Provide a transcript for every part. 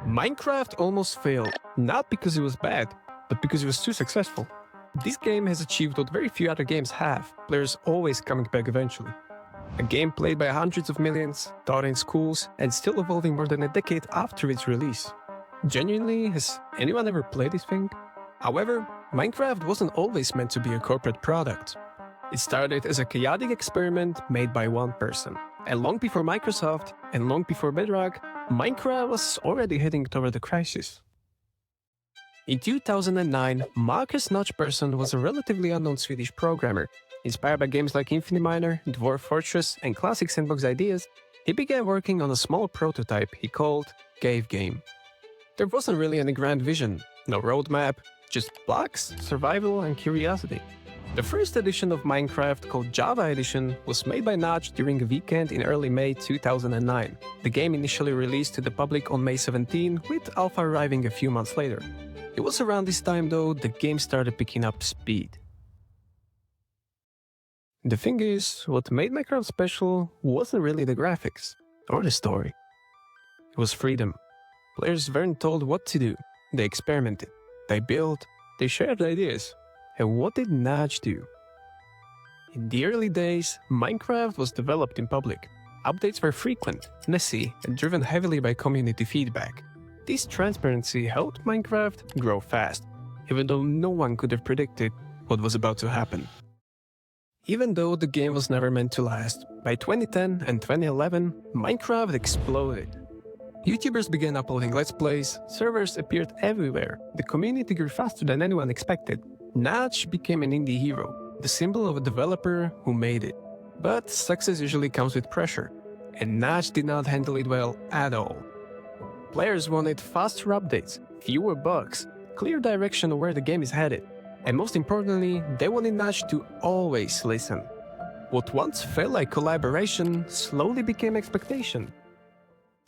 Minecraft almost failed, not because it was bad, but because it was too successful. This game has achieved what very few other games have, players always coming back eventually. A game played by hundreds of millions, taught in schools, and still evolving more than a decade after its release. Genuinely, has anyone ever played this thing? However, Minecraft wasn't always meant to be a corporate product. It started as a chaotic experiment made by one person. And long before Microsoft, and long before Bedrock, Minecraft was already heading toward a crisis. In 2009, Marcus Notchperson was a relatively unknown Swedish programmer. Inspired by games like Infiniminer, Dwarf Fortress, and classic sandbox ideas, he began working on a small prototype he called Cave Game. There wasn't really any grand vision, no roadmap, just blocks, survival, and curiosity. The first edition of Minecraft, called Java Edition, was made by Notch during a weekend in early May 2009. The game initially released to the public on May 17, with alpha arriving a few months later. It was around this time, though, the game started picking up speed. The thing is, what made Minecraft special wasn't really the graphics, or the story. It was freedom. Players weren't told what to do. They experimented. They built. They shared ideas. And what did Notch do? In the early days, Minecraft was developed in public. Updates were frequent, messy, and driven heavily by community feedback. This transparency helped Minecraft grow fast, even though no one could have predicted what was about to happen. Even though the game was never meant to last, by 2010 and 2011, Minecraft exploded. YouTubers began uploading Let's Plays, servers appeared everywhere, the community grew faster than anyone expected. Notch became an indie hero, the symbol of a developer who made it. But success usually comes with pressure, and Notch did not handle it well at all. Players wanted faster updates, fewer bugs, clear direction of where the game is headed, and most importantly, they wanted Notch to always listen. What once felt like collaboration slowly became expectation.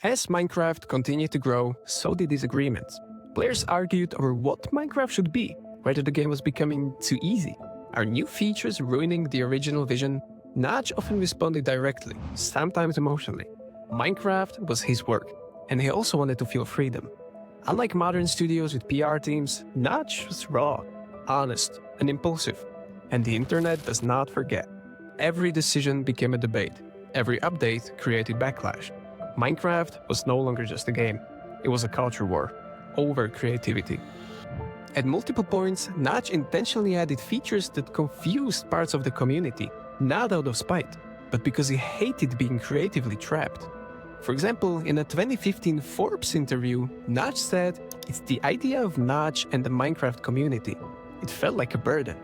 As Minecraft continued to grow, so did disagreements. Players argued over what Minecraft should be, whether the game was becoming too easy. Are new features ruining the original vision? Notch often responded directly, sometimes emotionally. Minecraft was his work, and he also wanted to feel freedom. Unlike modern studios with PR teams, Notch was raw, honest, and impulsive. And the internet does not forget. Every decision became a debate. Every update created backlash. Minecraft was no longer just a game. It was a culture war over creativity. At multiple points, Notch intentionally added features that confused parts of the community, not out of spite, but because he hated being creatively trapped. For example, in a 2015 Forbes interview, Notch said, "It's the idea of Notch and the Minecraft community. It felt like a burden."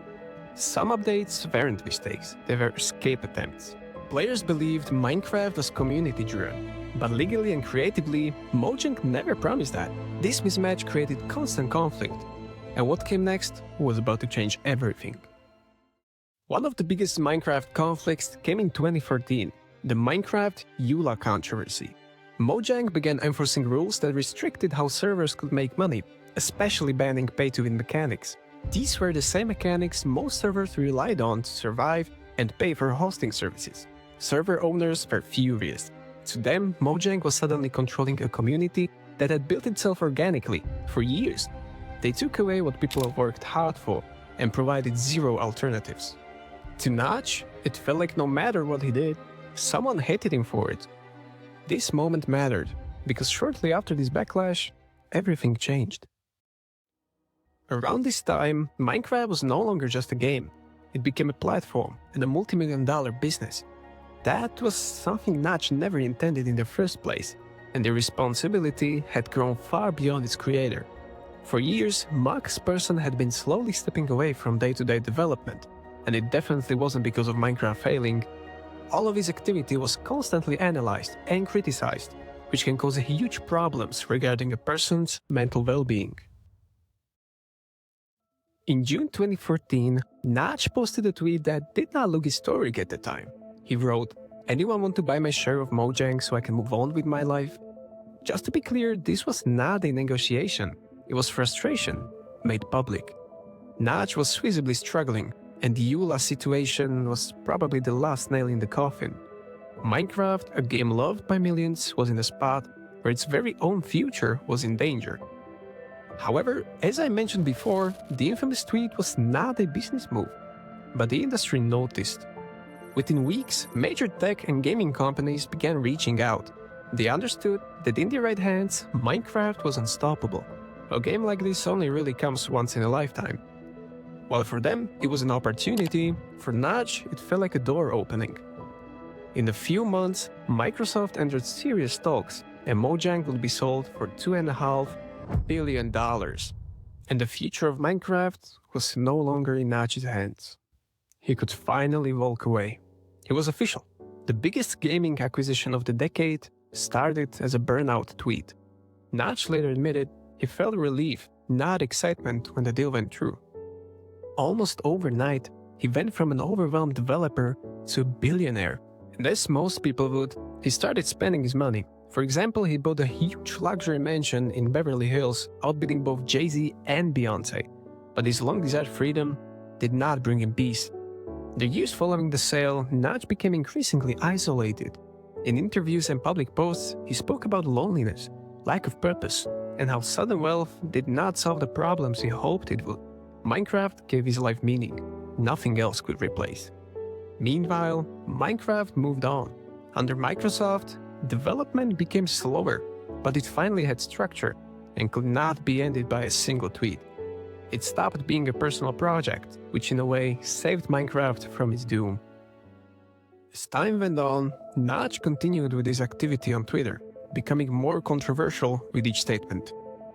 Some updates weren't mistakes, they were escape attempts. Players believed Minecraft was community-driven, but legally and creatively, Mojang never promised that. This mismatch created constant conflict, and what came next was about to change everything. One of the biggest Minecraft conflicts came in 2014, the Minecraft EULA controversy. Mojang began enforcing rules that restricted how servers could make money, especially banning pay-to-win mechanics. These were the same mechanics most servers relied on to survive and pay for hosting services. Server owners were furious. To them, Mojang was suddenly controlling a community that had built itself organically for years. They took away what people have worked hard for and provided zero alternatives. To Notch, it felt like no matter what he did, someone hated him for it. This moment mattered, because shortly after this backlash, everything changed. Around this time, Minecraft was no longer just a game. It became a platform and a multi-million-dollar business. That was something Notch never intended in the first place, and the responsibility had grown far beyond its creator. For years, Marcus Persson had been slowly stepping away from day-to-day development, and it definitely wasn't because of Minecraft failing. All of his activity was constantly analyzed and criticized, which can cause huge problems regarding a person's mental well-being. In June 2014, Notch posted a tweet that did not look historic at the time. He wrote, "Anyone want to buy my share of Mojang so I can move on with my life?" Just to be clear, this was not a negotiation. It was frustration, made public. Notch was visibly struggling, and the EULA situation was probably the last nail in the coffin. Minecraft, a game loved by millions, was in a spot where its very own future was in danger. However, as I mentioned before, the infamous tweet was not a business move, but the industry noticed. Within weeks, major tech and gaming companies began reaching out. They understood that in the right hands, Minecraft was unstoppable. A game like this only really comes once in a lifetime. While for them, it was an opportunity, for Notch, it felt like a door opening. In a few months, Microsoft entered serious talks, and Mojang would be sold for $2.5 billion. And the future of Minecraft was no longer in Notch's hands. He could finally walk away. It was official. The biggest gaming acquisition of the decade started as a burnout tweet. Notch later admitted he felt relief, not excitement, when the deal went through. Almost overnight, he went from an overwhelmed developer to a billionaire. And as most people would, he started spending his money. For example, he bought a huge luxury mansion in Beverly Hills, outbidding both Jay-Z and Beyoncé. But his long-desired freedom did not bring him peace. The years following the sale, Notch became increasingly isolated. In interviews and public posts, he spoke about loneliness, lack of purpose, and how sudden wealth did not solve the problems he hoped it would. Minecraft gave his life meaning. Nothing else could replace. Meanwhile, Minecraft moved on. Under Microsoft, development became slower, but it finally had structure and could not be ended by a single tweet. It stopped being a personal project, which in a way saved Minecraft from its doom. As time went on, Notch continued with his activity on Twitter, becoming more controversial with each statement.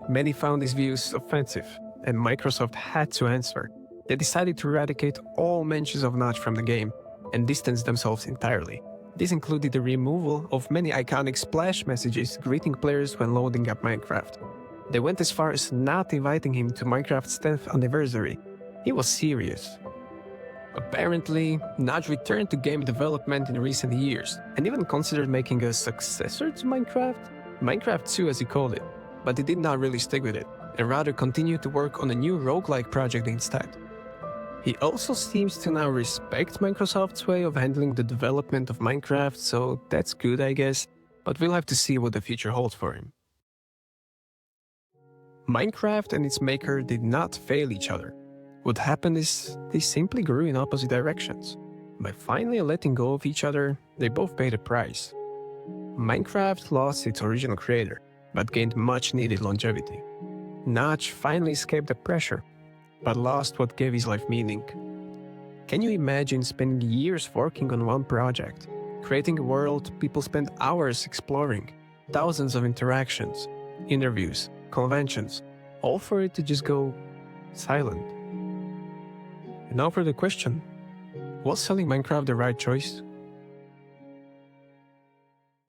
Many found his views offensive, and Microsoft had to answer. They decided to eradicate all mentions of Notch from the game and distance themselves entirely. This included the removal of many iconic splash messages greeting players when loading up Minecraft. They went as far as not inviting him to Minecraft's 10th anniversary. He was serious. Apparently, Notch returned to game development in recent years, and even considered making a successor to Minecraft 2 as he called it, but he did not really stick with it, and rather continued to work on a new roguelike project instead. He also seems to now respect Microsoft's way of handling the development of Minecraft, so that's good, I guess, but we'll have to see what the future holds for him. Minecraft and its maker did not fail each other. What happened is they simply grew in opposite directions. By finally letting go of each other, they both paid a price. Minecraft lost its original creator, but gained much needed longevity. Notch finally escaped the pressure, but lost what gave his life meaning. Can you imagine spending years working on one project, creating a world people spend hours exploring, thousands of interactions, interviews, conventions, all for it to just go silent? And now for the question, was selling Minecraft the right choice?